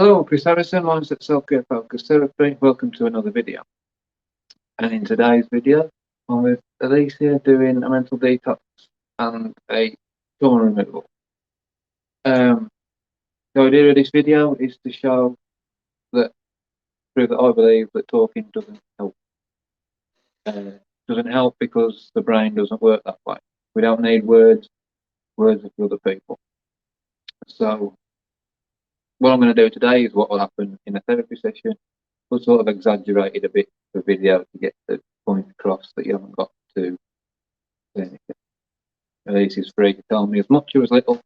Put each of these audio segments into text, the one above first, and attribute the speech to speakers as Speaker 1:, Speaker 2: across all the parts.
Speaker 1: Hello, Chris Harrison, Mindset Self-Care Focus Therapy. Welcome to another video. And in today's video, I'm with Alicia doing a mental detox and a trauma removal. The idea of this video is to show that, prove that I believe that talking doesn't help. Doesn't help because the brain doesn't work that way. We don't need words are for other people. So what I'm going to do today is what will happen in a therapy session. We'll sort of exaggerated a bit the video to get the point across that you haven't got to say anything. Elise is free to tell me as much or as little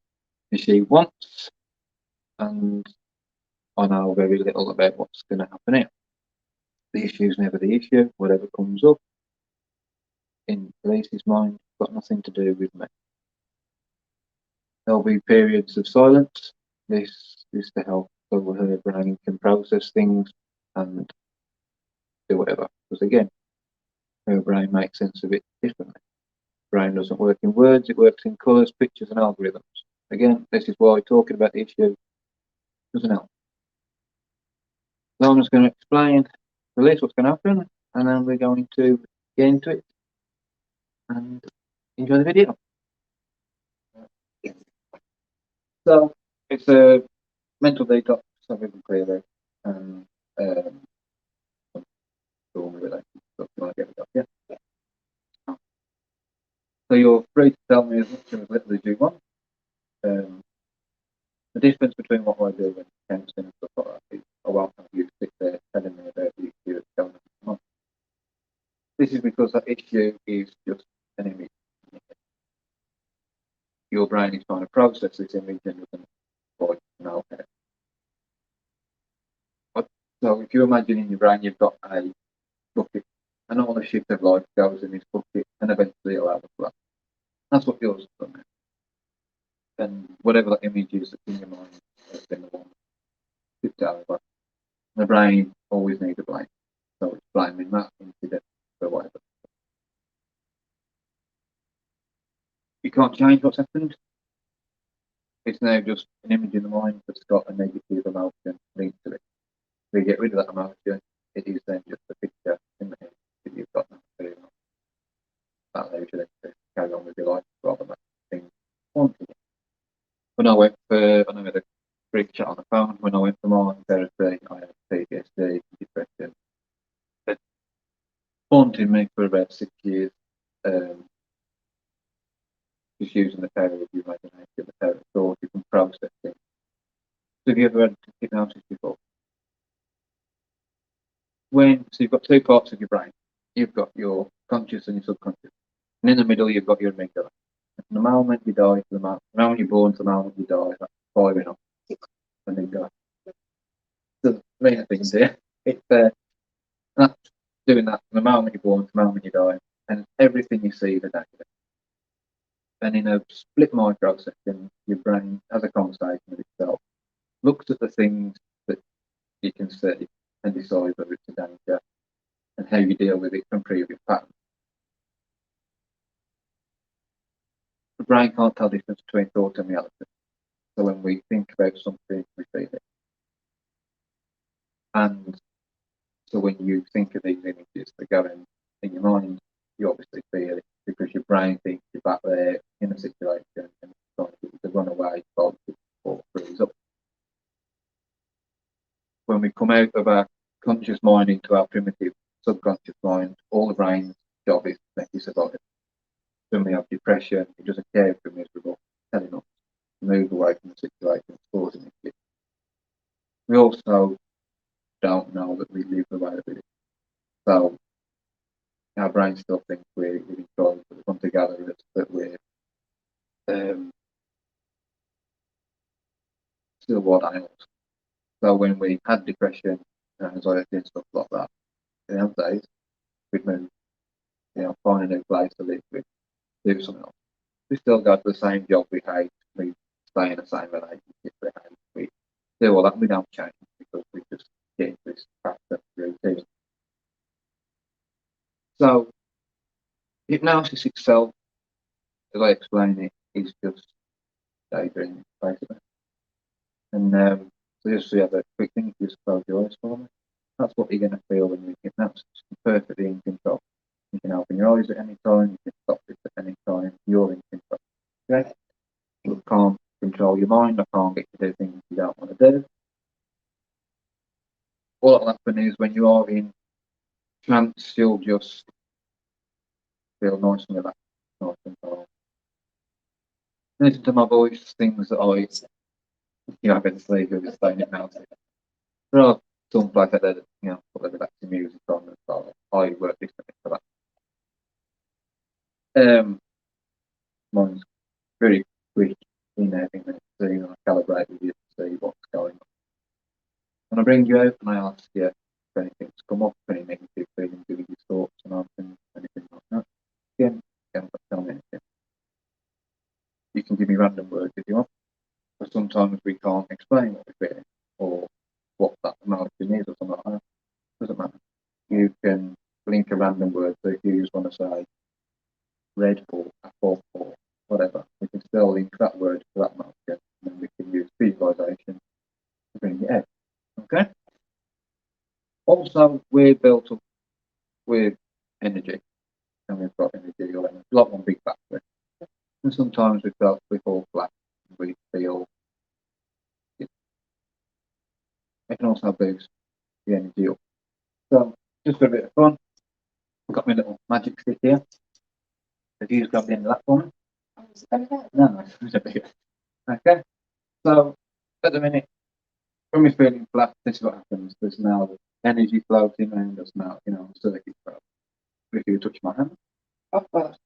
Speaker 1: as she wants, and I know very little about what's going to happen here. The issue is never the issue. Whatever comes up in Elise's mind got nothing to do with me. There'll be periods of silence. This is to help so her brain can process things and do whatever. Because again, her brain makes sense of it differently. Brain doesn't work in words, it works in colours, pictures and algorithms. Again, this is why talking about the issue doesn't help. So I'm just going to explain the list what's going to happen, and then we're going to get into it and enjoy the video. So it's a mental detox, something clearly, and trauma related stuff. You want to get it up, yeah? So you're free to tell me as much or as little as you want. The difference between what I do and counselling and stuff like that is I won't have you sit there telling me about the issue that's going on. This is because that issue is just an image. Your brain is trying to process this image and doesn't quite know how. So if you imagine in your brain you've got a bucket and all the shit of life goes in this bucket and eventually it'll overflow. That's what yours is from it. And whatever that image is that's in your mind has been the one tipped over. The brain always needs a blame. So it's blaming that incident for whatever. You can't change what's happened. It's now just an image in the mind that's got a negative emotion linked to it. If you get rid of that emotion, it is then just a picture in the head that you've got nothing to do. That allows you then to carry on with your life rather than things haunting you. When I went for, I know we had a brief chat on the phone, when I went for my therapy, I had PTSD, depression. It haunted me for about 6 years. Just using the power of your imagination, the power of thought, you can process things. So have you ever had hypnosis before? So you've got two parts of your brain. You've got your conscious and your subconscious. And in the middle, you've got your amygdala. And from the moment you die to the moment you're born to the moment you die, that's firing off. And then go. The main things here. It's that's doing that from the moment you're born to the moment you die. And everything you see is a data. And in a split microsecond, your brain has a conversation with itself, looks at the things that you can see and decides whether it's a danger and how you deal with it from previous patterns. The brain can't tell the difference between thought and reality. So when we think about something, we feel it. And so when you think of these images that go in your mind, you obviously feel it because your brain thinks you're back there in a situation and it's trying to get you to run away, or freeze up. When we come out of our conscious mind into our primitive subconscious mind, all the brain's job is to make you survive. When we have depression, it doesn't care if we're miserable, telling us to move away from the situation, causing it. We also don't know that we live the way that we live. So our brain still thinks we're in control, but we come together that we're still what animals. So when we had depression and anxiety and stuff like that, in those days, we'd move, find a new place to live, we'd do something else. We still go to the same job we hate, we stay in the same relationship we hate, we do all that, we don't change because we just get into this pattern routine. So hypnosis itself, as I explain it, is just daydreaming basically. And So just the other quick thing, just close your eyes for me. That's what you're going to feel when you're in hypnosis. You're perfectly in control. You can open your eyes at any time, you can stop it at any time, you're in control. Okay? You can't control your mind, I can't get you to do things you don't want to do. All that'll happen is when you are in trance, you'll just feel nice and relaxed, nice and calm. Listen to my voice, things that I can sleep, you'll just stay in hypnosis. There are some places that, put the relaxing music on and so I work differently for that. Mine's very quick in everything that you see, and I calibrate with you to see what's going on. When I bring you out and I ask you if anything's come up, any negative feelings, giving you thoughts and anything like that, again, don't tell me anything. You can give me random words if you want, but sometimes we can't explain what we're feeling or what that emotion is or something like that. Doesn't matter. You can link a random word, so if you just want to say red or apple or whatever, we can still link that word to that emotion, and then we can use visualization to bring it out. Okay? Also, we're built up with energy, and we've got energy or a lot one big factory. And sometimes we fall flat, and we feel it can also boost the energy up. So, just for a bit of fun, I've got my little magic stick here. If you just grab the end of that for me. No, it's a bit. Okay. So, at the minute, when we're feeling flat, this is what happens. There's now energy floating around us now, circuit flow. If you touch my hand, up first.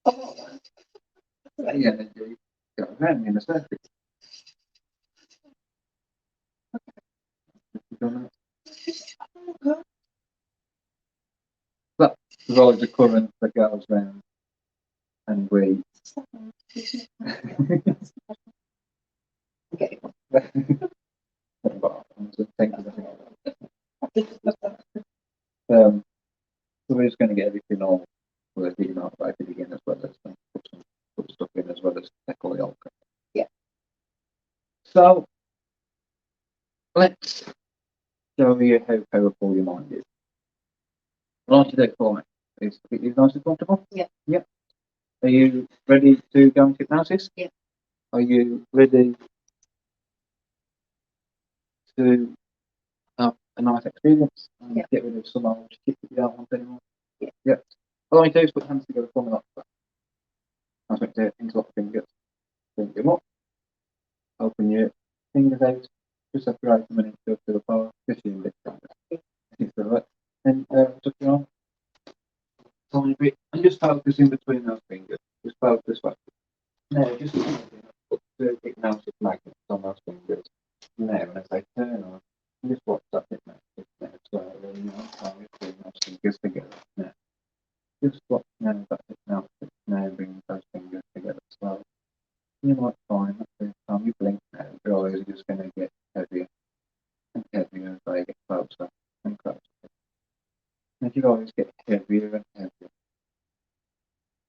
Speaker 1: The energy goes around in a circuit. That provides a current that goes round and we so we're just going to get everything all working out right at the beginning as well as put stuff in as well as tackle the alcohol. Yeah. So let's show you how powerful your mind is. What I'd like you to do for me is get you nice and comfortable. Yeah. Yep. Are you ready to go into hypnosis? Yeah. Are you ready to have a nice experience and get rid of some old shit that you don't want anymore? Yeah. Yep. What I want you to do is put your hands together for me like that. I want you to interlock your fingers. Bring them up. Open your fingers out. Just separate them and go to the bar. Just use it. It's all right. And touch your arm. Tiny bit. And just focus in between those fingers. Just focus back. No, just put the hypnosis magnets on those fingers. Now, and as they turn on, just watch that hypnosis now slowly. Bring those fingers together. Now, just watch now that hypnosis now bring those fingers together slowly. You might find that every time you blink now, your eyes are just going to get heavier and heavier as they get closer and closer. As your eyes get heavier and heavier,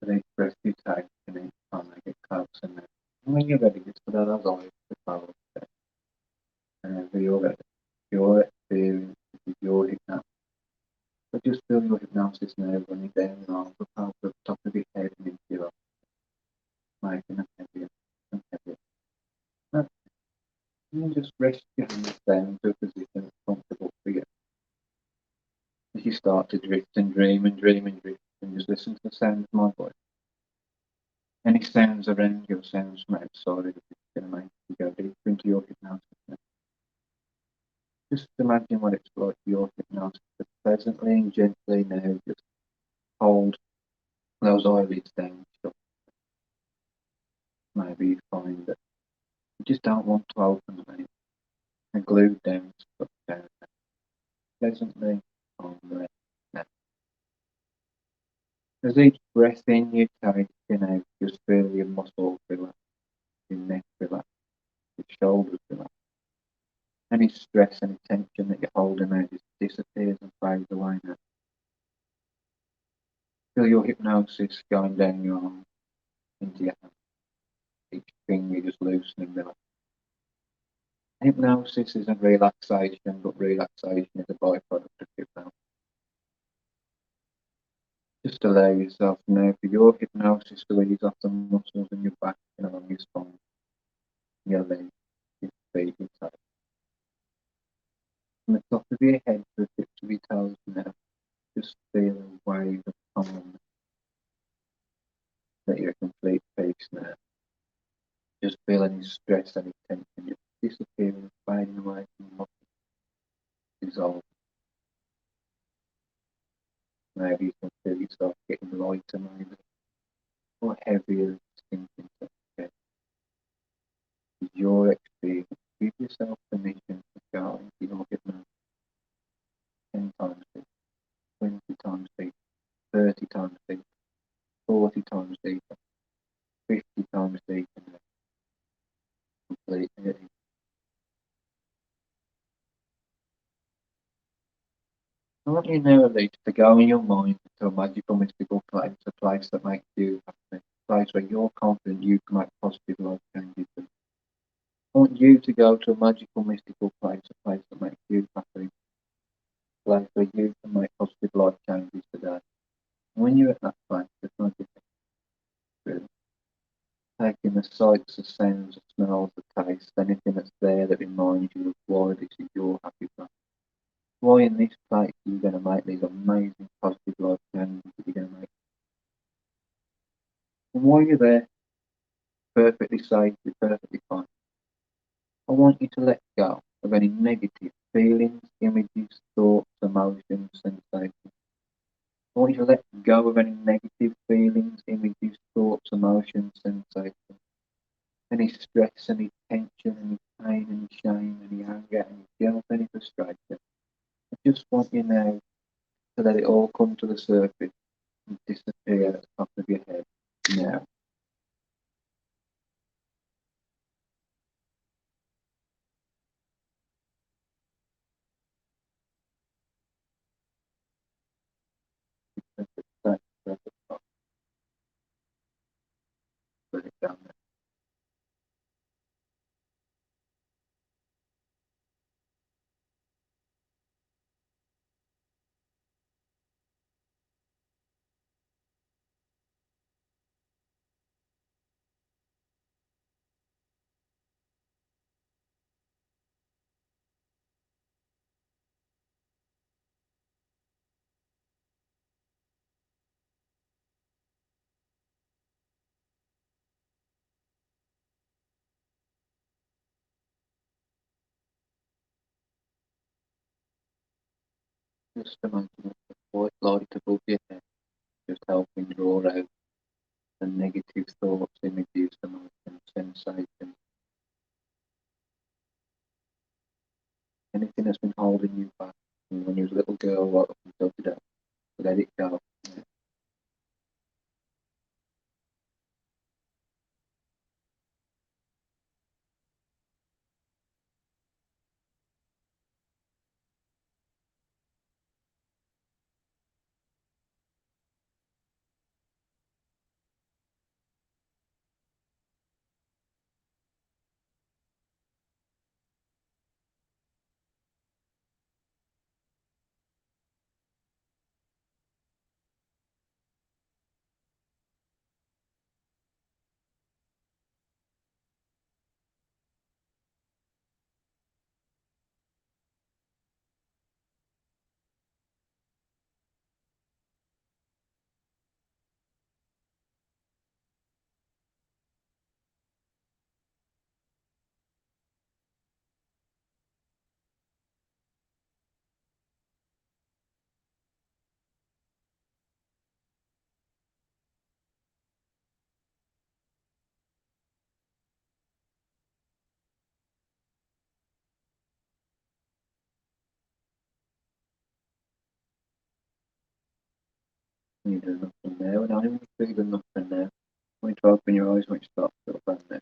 Speaker 1: with each breath you take and each time they get closer now. And when you're ready, just put those eyes to close. Whenever you're experienced with your hypnosis. But just feel your hypnosis now running down your arms up the top of your head and into your eyes, making them heavier and heavier. Okay. And just rest your hands down to a position that's comfortable for you. As you start to drift and dream and dream and drift, and just listen to the sound of my voice. Any sounds around you, sounds from outside of you, going to make you go deeper into your hypnosis now. Just imagine what it's like for your hypnosis, but pleasantly and gently now just hold those eyelids down. Maybe you find that you just don't want to open them anymore. They're glued down, stuck down. Pleasantly, calmly now. As each breath in you take, just feel your muscles relax, your neck relax, your shoulders relax. Any stress, any tension that you're holding there just disappears and fades away now. Feel your hypnosis going down your arm into your hand. Each finger just loosening relax. Hypnosis isn't relaxation, but relaxation is a byproduct of hypnosis. Just allow yourself now for your hypnosis to ease off the muscles in your back and along your spine, your legs, your feet, your toes. From the top of your head to the tips of your toes now, just feel a wave of calm that you're a complete peace now. Just feel any stress, any tension just disappearing, fading away from the muscles, dissolving. Maybe you can feel yourself getting lighter, maybe, or heavier, sinking to the head. With your experience, give yourself permission to go into your hypnosis 10 times deeper, 20 times deeper, 30 times deeper, 40 times deeper, 50 times deeper, now, completely. I want you now at least to go in your mind to a magical, mystical place, a place that makes you happy, a place where you're confident you can make positive life changes. I want you to go to a magical, mystical place, a place that makes you happy, a place where you can make positive life changes today. And when you're at that place, there's magic really. Taking the sights, the sounds, the smells, the tastes, anything that's there that reminds you of why this is your happy place. Why in this place you're going to make these amazing positive life changes that you're going to make. And while you're there, perfectly safe, you're perfectly fine. I want you to let go of any negative feelings, images, thoughts, emotions, sensations. I want you to let go of any negative feelings, images, thoughts, emotions, sensations. Any stress, any tension, any pain, any shame, any anger, any guilt, any frustration. I just want you now to let it all come to the surface and disappear at the top of your head now. Let it stay, let it stop, let it down there. Just imagine a white light above your head, just helping draw out the negative thoughts, images, emotions, sensations, anything that's been holding you back from when you was a little girl right up until today. Let it go. You do nothing now, and I only feel nothing now. When you open your eyes, when you start to feel bad now.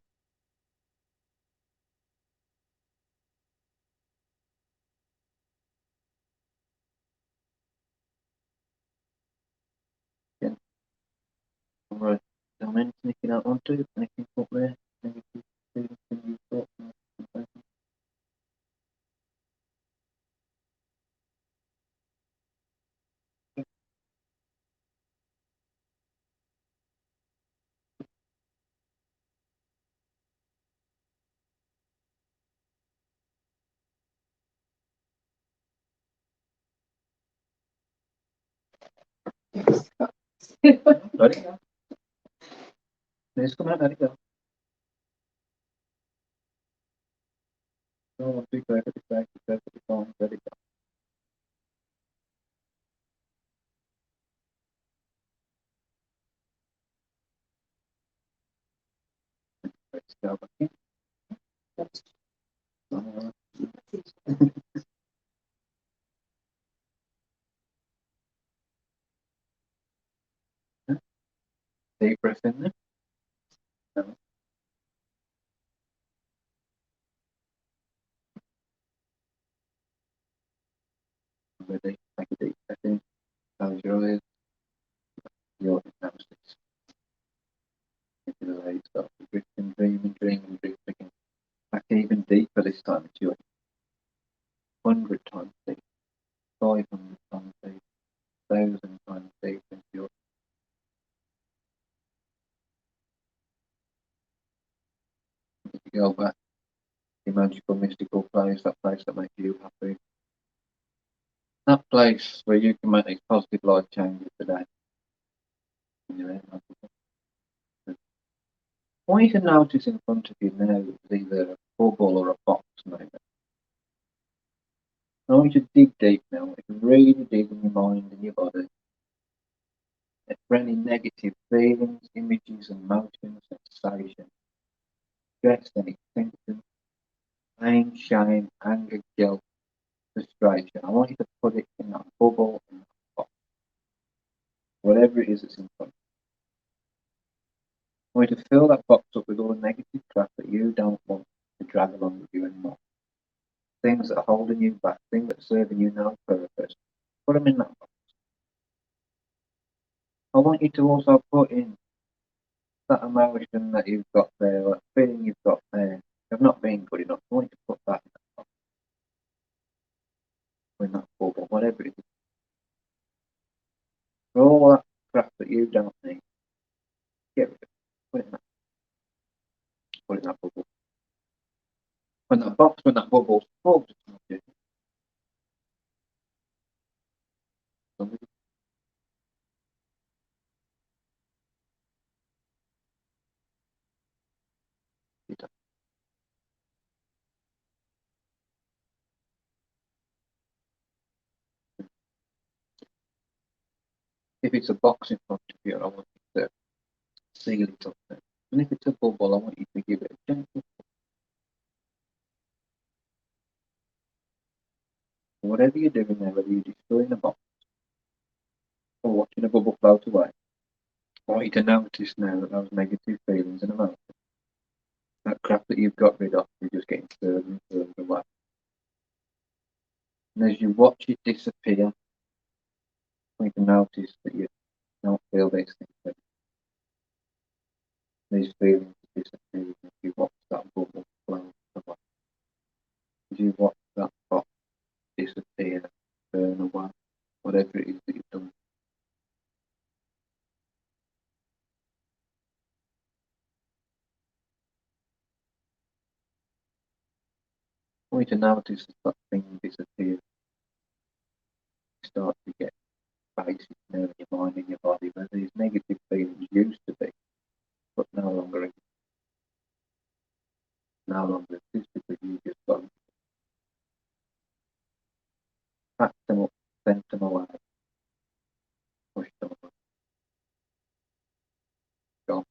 Speaker 1: Again, alright. Don't anything if you don't want to, anything up there, negative feelings, things you thought, sensations. Let it go. It's coming out, let it go. No, be perfectly safe, perfectly fine, let it go. Let's go back in. Deep breath in there. No, ready. Take a deep breath in. Close your eyes. Your hypnosis. Into the way you start to drifting, dreaming, drift again. Back even deeper this time into your 100 times deep, 500 times deep, 1,000 times deep into your. If you go back, the magical, mystical place, that place that makes you happy, that place where you can make these positive life changes today. I want you to notice in front of you now there's either a bubble or a box maybe. I want you to dig deep now. You can really dig in your mind and your body. For any negative feelings, images, emotions, sensations, stress, any tension, pain, shame, anger, guilt, frustration. I want you to put it in that bubble, in that box, whatever it is that's in front of you. I want you to fill that box up with all the negative crap that you don't want to drag along with you anymore. Things that are holding you back, things that are serving you no purpose. Put them in that box. I want you to also put in that emotion that you've got there, that feeling you've got there of not being good enough. I want you to put that in that box, or in that bubble, whatever it is. For all that crap that you don't need, get rid of it. Put it in that, put it in that bubble. When that box, when that bubble's full, somebody did that. If it's a box in front of you, I want you to seal it up there. And if it's a bubble, I want you to give it a gentle, whatever you're doing there, whether you're destroying a box or watching a bubble float away, I want you to notice now that those negative feelings and emotions, that crap that you've got rid of, you're just getting further and further away. And as you watch it disappear, you can notice that you don't feel these things anymore. These feelings disappear as you watch that bubble float away. As you watch that box disappear, burn away, whatever it is that you've done. I want you to notice as that thing disappears, you start to get basic now in your mind and your body where these negative feelings used to be, but no longer exist because you just got packed them up, sent them away, pushed them away, gone.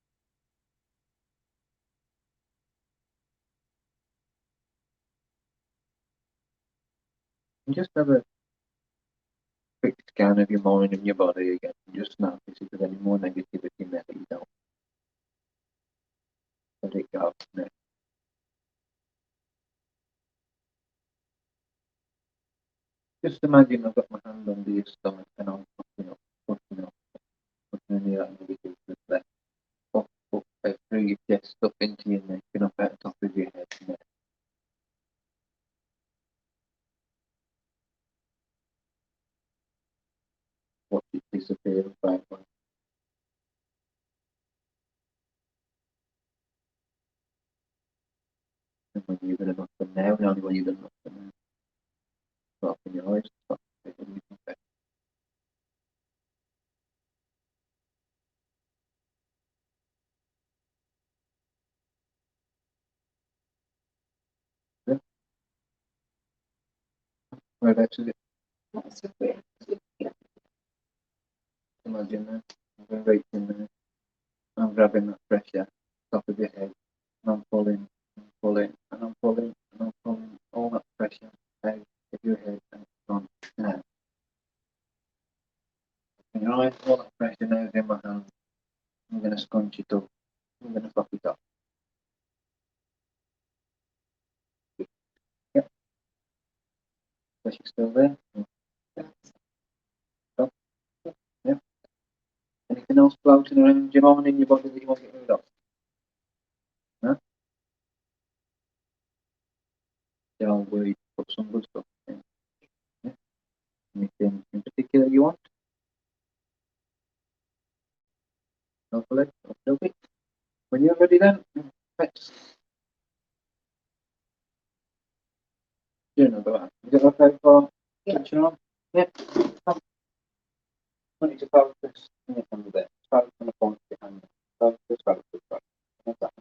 Speaker 1: And just have a quick scan of your mind and your body again, and just notice if there's any more negativity in there that you don't let it go. Now, just imagine I've got my hand under your stomach and I'm pushing up, pushing any of that negativity that's left up through your chest, up into your neck, and up out the top of your head. And then watch it disappear and fade away. And when you've had enough for now, and only when you've had enough for now, open your eyes, stop, and you can Whereabouts is it?
Speaker 2: That's a bit.
Speaker 1: Imagine that. I'm going right in there. I'm grabbing that pressure top of your head. And I'm pulling, and I'm pulling, and I'm pulling, and I'm pulling all that pressure out of your head and it's gone now. And your eyes, all that pressure now is in my hand. I'm going to scrunch it up. I'm going to fuck it up. Yep. Pressure still there. Stop. Yep. Anything else floating around your mind in your body that you want to get rid of? No? Don't worry. Put some good stuff in. Yeah. Anything in particular you want? No, collect. Okay. When you're ready then, let's do another one. Is it okay for switching on? Yeah. I want you to focus on your hand there. Focus on the point of your hand. Focus, focus, focus. What's that?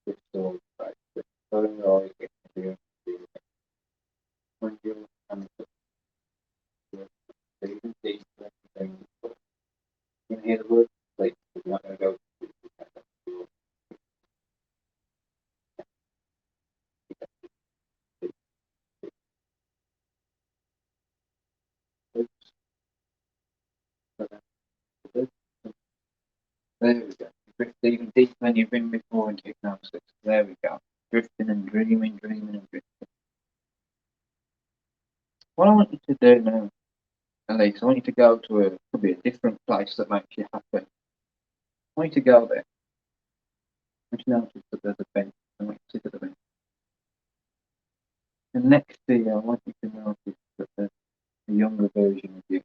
Speaker 1: Switch towards the right. Switch. Close your eyes, get to your when your hand is up. So you can see everything. You can hear the word sleep. If you're not going to go to sleep, you can go to your sleep. So that's good. There we go. Drift even deeper than you've been before into hypnosis. There we go. Drifting and dreaming, dreaming and drifting. What I want you to do now, Elise, I want you to go to could be a different place that makes you happy. I want you to go there. I want you to notice that there's a bench. I want you to sit at the bench. And next to you, I want you to notice that there's a younger version of you.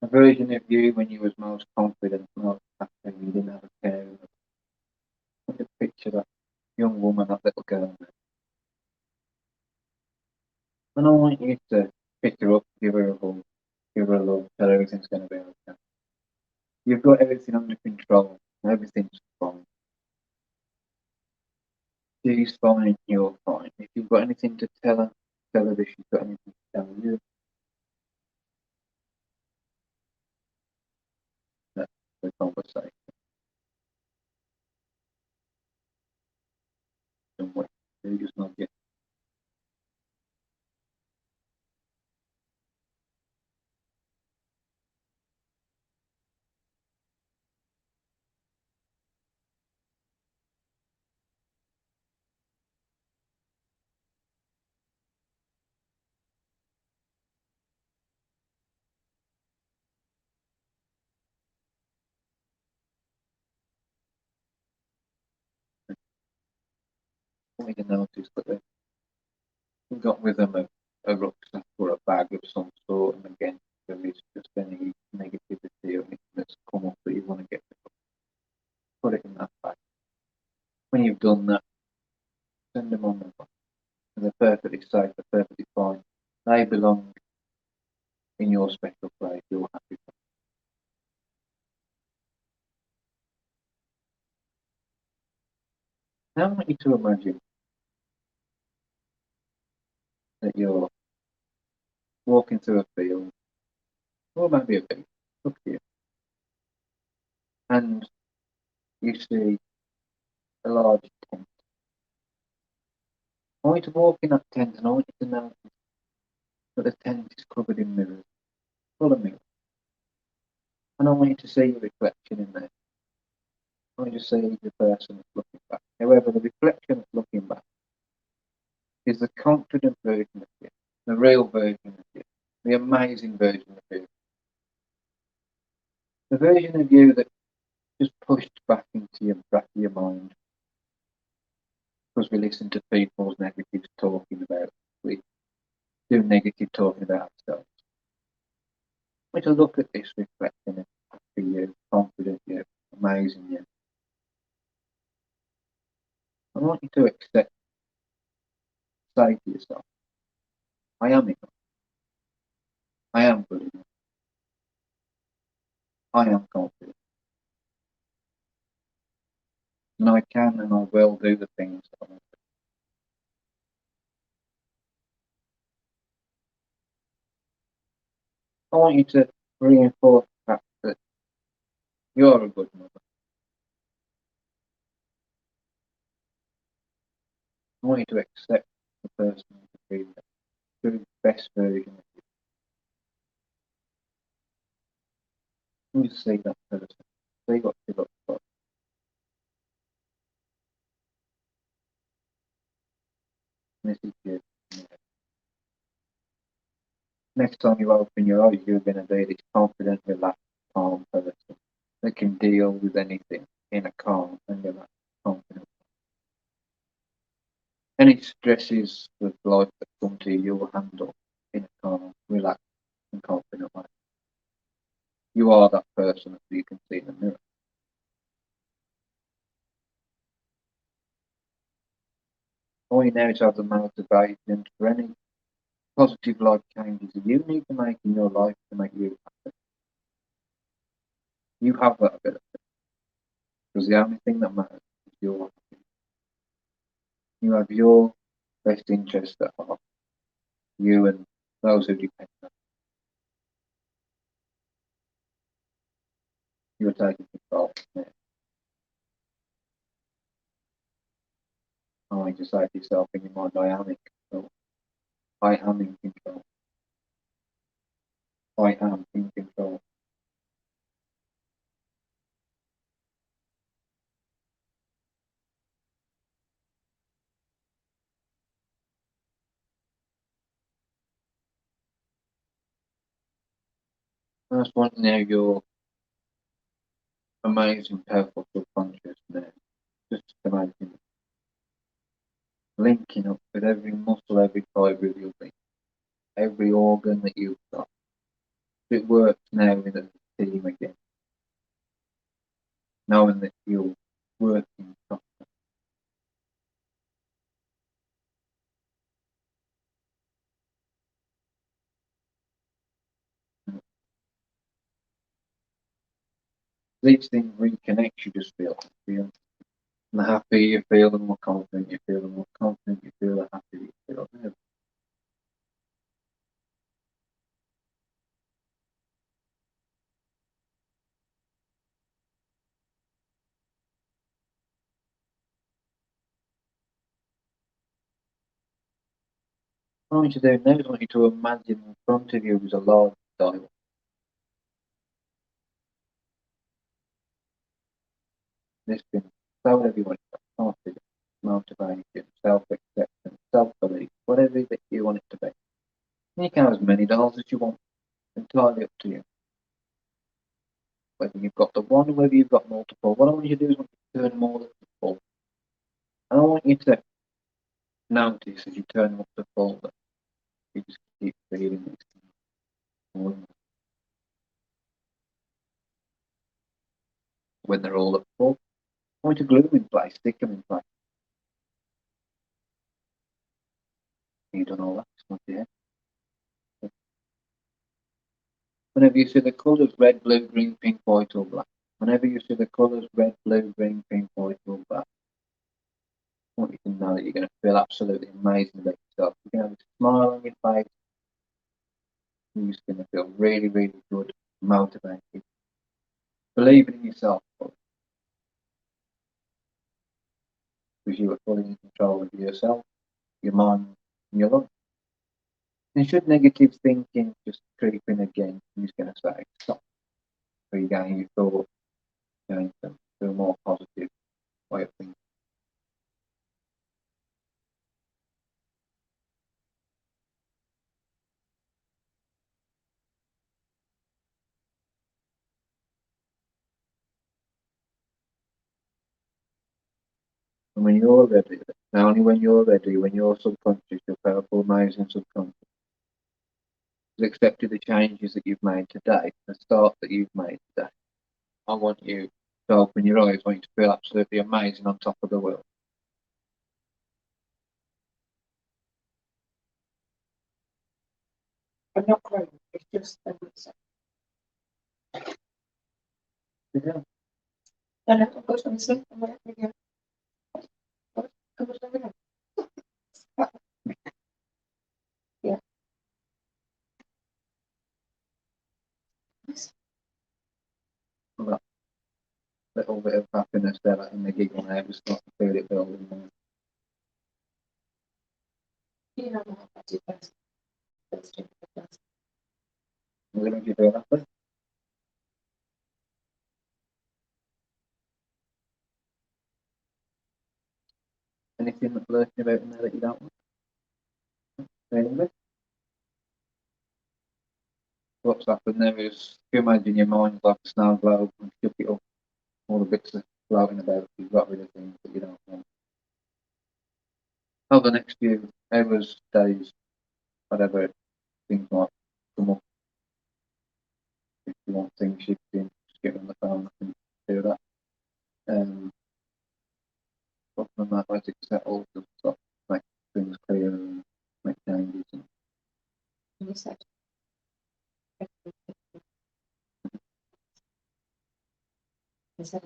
Speaker 1: A version of you when you was most confident, most happy, you didn't have a care. I want you to picture that young woman, that little girl there. And I want you to pick her up, give her a hug, give her a love, tell her everything's going to be okay. You've got everything under control. Everything's fine. She's fine, you're fine. If you've got anything to tell her if she's got anything to tell you. That's the conversation. Don't wait. You just not get. We can notice that they've got with them a rucksack or a bag of some sort, and again, there is just any negativity or anything that's come up that you want to get rid of. Put it in that bag. When you've done that, send them on the bus. And they're perfectly safe, they're perfectly fine. They belong in your special place, your happy place. Now I want you to imagine that you're walking through a field, or maybe a beach, up here, and you see a large tent. I want you to walk in that tent, and I want you to know that the tent is covered in mirrors, full of mirrors. And I want you to see your reflection in there. I want you to see the person that's looking back. However, the reflection that's looking back is the confident version of you, the real version of you, the amazing version of you. The version of you that just pushed back into your back of your mind because we listen to people's negative talking about. We do negative talking about ourselves. I want you to look at this reflection of happy you, confident you, amazing you. I want you to accept, say to yourself, I am enough. I am good enough. I am confident. And I can and I will do the things that I want to. I want you to reinforce the fact that you're a good mother. I want you to accept the person to be the best version of you. You see that person. See what she looks like. This is you. Next time you open your eyes, you're going to be this confident, relaxed, calm person that can deal with anything in a calm and relaxed, confident. Any stresses of life that come to you, you'll handle in a calm, relaxed, and confident way. You are that person that you can see in the mirror. All you now is have the motivation for any positive life changes that you need to make in your life to make you happy. You have that ability. Because the only thing that matters is your happiness. You have your best interest at heart. You and those who depend on you. You're taking control now. I want you to say to yourself in your mind, I am in control. I am in control. I am in control. That's one now your amazing, powerful subconscious now. Just imagine linking up with every muscle, every fibre of your being, every organ that you've got. It works now in a team again, knowing that you're working properly. These things reconnect, you just feel happy. And the happier you feel, the more confident you feel, the more confident you feel, the happier you feel. What I want you to do now is I want you to imagine in front of you is a large dial. This can tell everyone confidence, motivation, self-acceptance, self-belief, whatever that you want it to be. And you can have as many dials as you want. It's entirely up to you. Whether you've got the one or whether you've got multiple. What I want you to do is I want you to turn more than the full. And I want you to notice as you turn them up to full that you just keep feeling these more. When they're all at full, I want you to glue them in place, stick them in place. You've done all that. It's not the end. Whenever you see the colours red, blue, green, pink, white, or black. Whenever you see the colours red, blue, green, pink, white, or black, I want you to know that you're going to feel absolutely amazing about yourself. You're going to have a smile on your face. You're just going to feel really, really good, motivated. Believing in yourself because you are fully in control of yourself, your mind, and your life. And should negative thinking just creep in again, you're just going to say, stop. So you're going your thoughts, going to a more positive way of thinking. And when you're ready, not only when you're ready, when your subconscious, your powerful, amazing subconscious, has accepted the changes that you've made today, the start that you've made today, I want you to open your eyes. I want you to feel absolutely amazing on top of the world.
Speaker 2: I'm not crying. It's just a reason.
Speaker 1: Yeah.
Speaker 2: And I'm going to sleep. I'm going to get. I'm going to yeah.
Speaker 1: happiness they're letting the giggle now, just start to feel it building more.
Speaker 2: You know how much it does.
Speaker 1: What do you feel happy? Anything that's lurking about in there that you don't want? Anyway, what's happened there is, if you imagine your mind's like a snow globe and shook it up, all the bits are floating about, you've got rid of things that you don't want. Over the next few hours, days, whatever, things might come up. If you want things shifting, just get on the phone and do that. But from that, I think settle, just stop, make things clear and make changes. And
Speaker 2: You said. I said.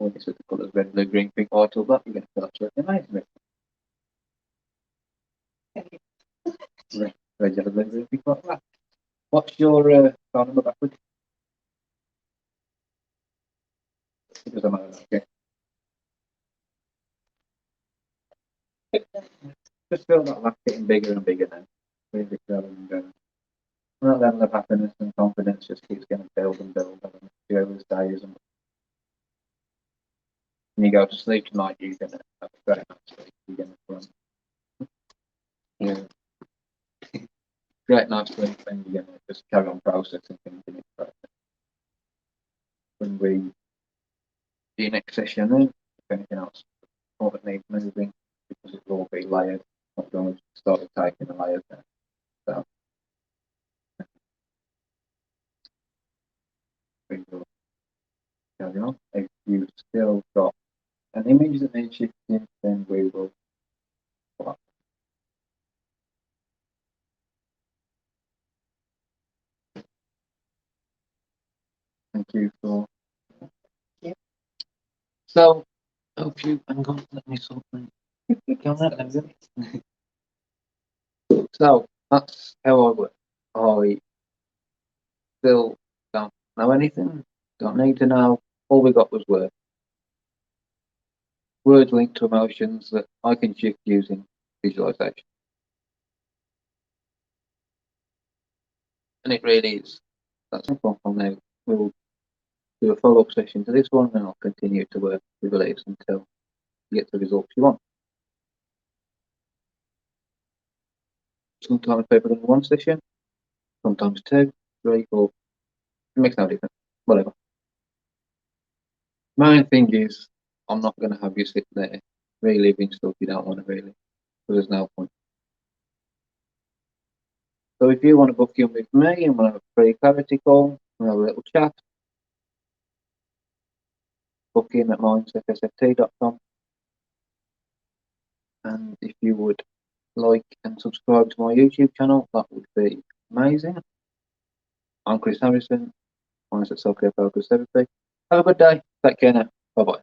Speaker 1: when you set the colours red, blue, green, pink, white, or black, you're going to feel absolutely amazing. Red, yellow, blue, green, pink, white, black. What's your phone number backwards? It doesn't matter, okay. Just feel that laugh getting bigger and bigger now. Really growing and that level of happiness and confidence just keeps getting build and build over the next few hours, days, and when you go to sleep tonight, you're going to have a great night's sleep. You're going to run. Yeah. Great night's sleep, and you're going to just carry on processing things in it. When we do next session, then, if anything else, what it needs moving, because it will all be layered. Not going to start taking the layers now. So, we will carry on. If you've still got an image that needs shifting, then we will. Well, thank you for.
Speaker 2: Yeah.
Speaker 1: So, hope you. I'm going to let me something. Go on that, So that's how I work. I still don't know anything. Don't need to know. All we got was words. Words linked to emotions that I can shift using visualization. And it really is that simple. From now, we'll do a follow-up session to this one, and I'll continue to work with beliefs until you get the results you want. Sometimes people in one session, sometimes 2, 3, 4. It makes no difference. Whatever. Main thing is, I'm not going to have you sit there reliving stuff you don't want to relive, because there's no point. So if you want to book in with me and we'll have a free clarity call, we'll have a little chat, book in at mindsetSFT.com. And if you would like and subscribe to my YouTube channel, that would be amazing. I'm Chris Harrison, Mindset Self-Care Focused Therapy. Have a good day. Take care now. Bye bye.